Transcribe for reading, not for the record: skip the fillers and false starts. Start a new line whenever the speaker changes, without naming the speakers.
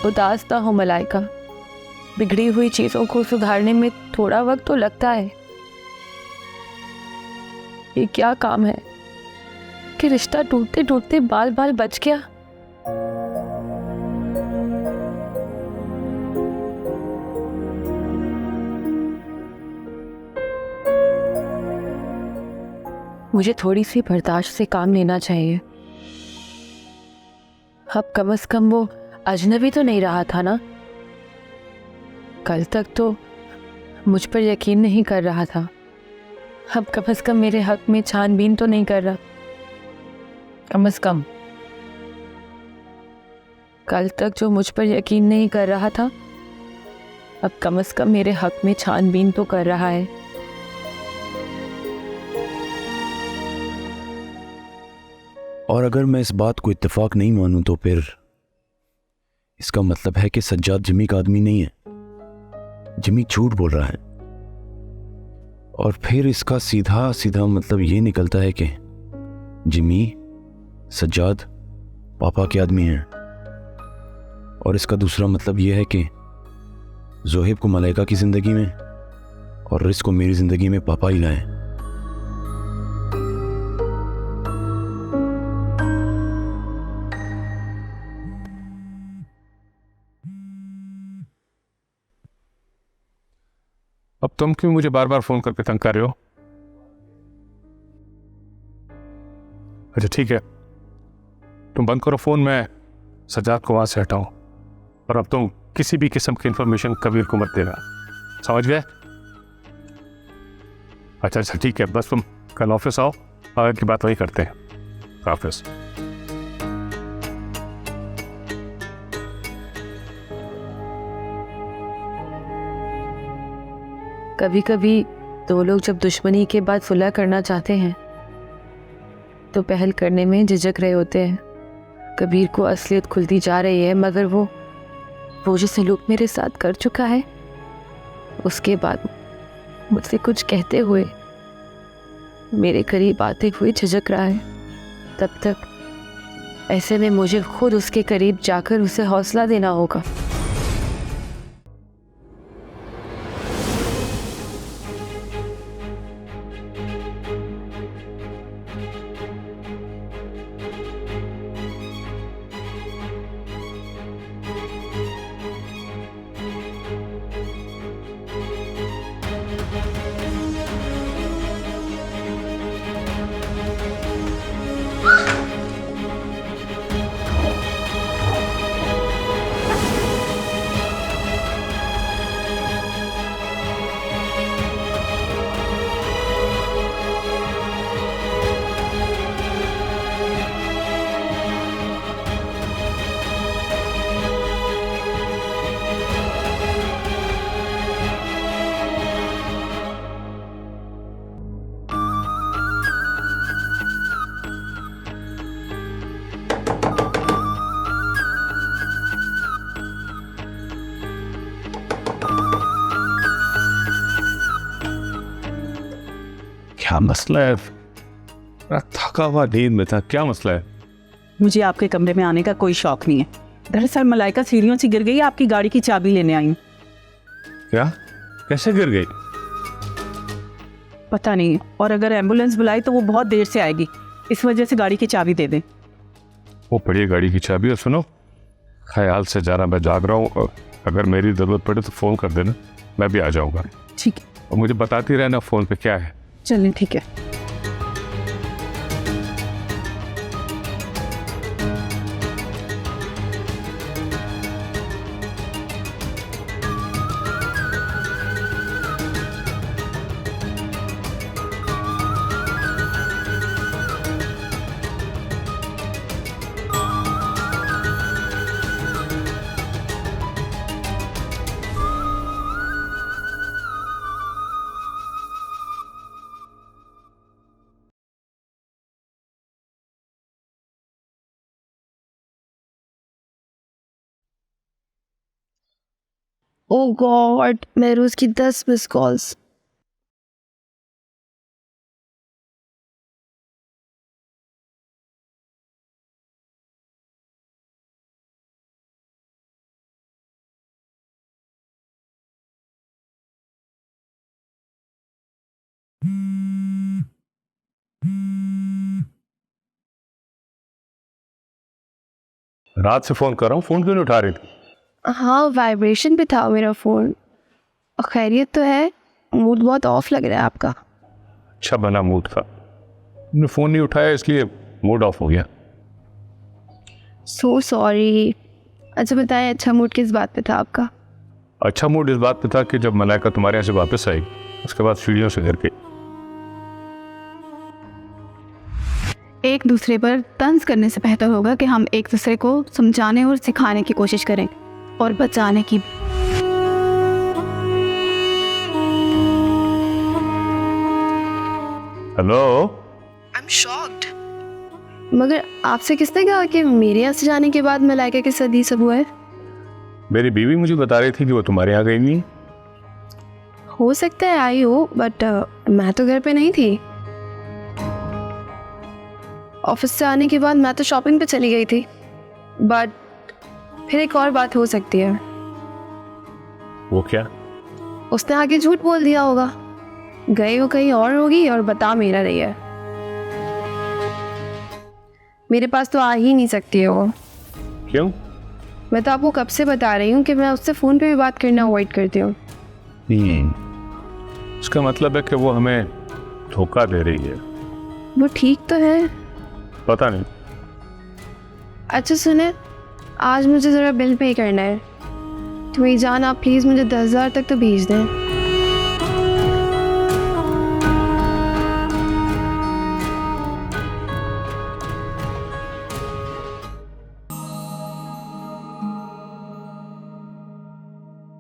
उदास ना हो मलाइका। बिगड़ी हुई चीजों को सुधारने में थोड़ा वक्त तो लगता है। ये क्या काम है कि रिश्ता टूटते टूटते बाल बाल बच गया। मुझे थोड़ी सी बर्दाश्त से काम लेना चाहिए। अब कम से कम वो अजनबी तो नहीं रहा था ना। कल तक तो मुझ पर यकीन नहीं कर रहा था। अब कम से कम मेरे हक में छानबीन तो नहीं कर रहा। कम से कम कल तक जो मुझ पर यकीन नहीं कर रहा था, अब कम से कम मेरे हक में छानबीन तो कर रहा है।
और अगर मैं इस बात को इत्तेफाक नहीं मानूं तो फिर इसका मतलब है कि सज्जाद जिमी का आदमी नहीं है। जिमी झूठ बोल रहा है। और फिर इसका सीधा सीधा मतलब ये निकलता है कि जिमी सज्जाद पापा के आदमी हैं। और इसका दूसरा मतलब यह है कि जोहेब को मलाइका की जिंदगी में और रिस्क को मेरी जिंदगी में पापा ही लाए।
अब तुम क्यों मुझे बार बार फोन करके तंग कर रहे हो? अच्छा ठीक है, तुम बंद करो फोन, मैं सज्जाद को वहां से हटाऊं। और अब तुम किसी भी किस्म की इंफॉर्मेशन कबीर को मत देना, समझ गए? अच्छा ठीक है, बस तुम कल ऑफिस आओ, आगे की बात वही करते हैं। ऑफिस
कभी कभी दो लोग जब दुश्मनी के बाद सुलह करना चाहते हैं तो पहल करने में झिझक रहे होते हैं। कबीर को असलियत खुलती जा रही है, मगर वो जो सलूक मेरे साथ कर चुका है, उसके बाद मुझसे कुछ कहते हुए, मेरे करीब आते हुए झिझक रहा है। तब तक ऐसे में मुझे खुद उसके करीब जाकर उसे हौसला देना होगा।
क्या मसला है? मैं थका हुआ नींद में था, क्या मसला है?
मुझे आपके कमरे में आने का कोई शौक नहीं है। दरअसल मलाइका सीढ़ियों से गिर गई, आपकी गाड़ी की चाबी लेने आई हूँ।
क्या? कैसे गिर गई?
पता नहीं, और अगर एम्बुलेंस बुलाई तो वो बहुत देर से आएगी, इस वजह से गाड़ी की चाबी दे दें।
वो पड़ी है गाड़ी की चाबी। और सुनो, ख्याल से जाना, मैं जाग रहा हूँ, अगर मेरी ज़रूरत पड़े तो फ़ोन कर देना, मैं भी आ जाऊँगा।
ठीक है,
और मुझे बताती रहना फ़ोन पे क्या है।
चलें ठीक है।
ओह गॉड, मेहरूज की 10 मिस कॉल्स।
रात से फोन कर रहा हूँ, फोन क्यों नहीं उठा रही थी?
हाँ, वाइब्रेशन पे था मेरा फ़ोन। खैरियत तो है? मूड बहुत ऑफ लग रहा है आपका।
अच्छा बना मूड था, तुमने फोन नहीं उठाया इसलिए मूड ऑफ हो गया।
So sorry. अच्छा बताएं, अच्छा मूड किस बात पे था आपका?
अच्छा मूड इस बात पे था कि जब मलाइका तुम्हारे यहाँ से वापस आई उसके बाद सीढ़ियों से गिर गई।
एक दूसरे पर तंज करने से बेहतर होगा कि हम एक दूसरे को समझाने और सिखाने की कोशिश करें और बचाने की भी।
Hello,
I am shocked. मगर आपसे किसने कहा कि मेरे यहाँ से जाने के बाद मलाइका के साथ ये सब हुआ है?
मेरी बीवी मुझे बता रही थी कि वो तुम्हारे यहाँ गई नहीं।
हो सकता है आई हो, बट मैं तो घर पे नहीं थी। ऑफिस से आने के बाद मैं तो शॉपिंग पे चली गई थी। बट फिर एक और बात हो सकती है।
वो क्या?
उसने आगे झूठ बोल दिया होगा। गई हो कहीं और होगी और बता मेरा रही है। मेरे पास तो आ ही नहीं सकती है वो।
क्यों?
मैं तो आपको कब से बता रही हूँ कि मैं उससे फ़ोन पे भी बात करना अवॉइड करती हूँ।
इसका मतलब है कि वो हमें धोखा दे रही है।
वो ठीक तो है।
पता नहीं।
अच्छा सुने, आज मुझे ज़रा बिल पे करना है। तो मेरी जान, आप प्लीज़ मुझे 10,000 तक तो भेज दें।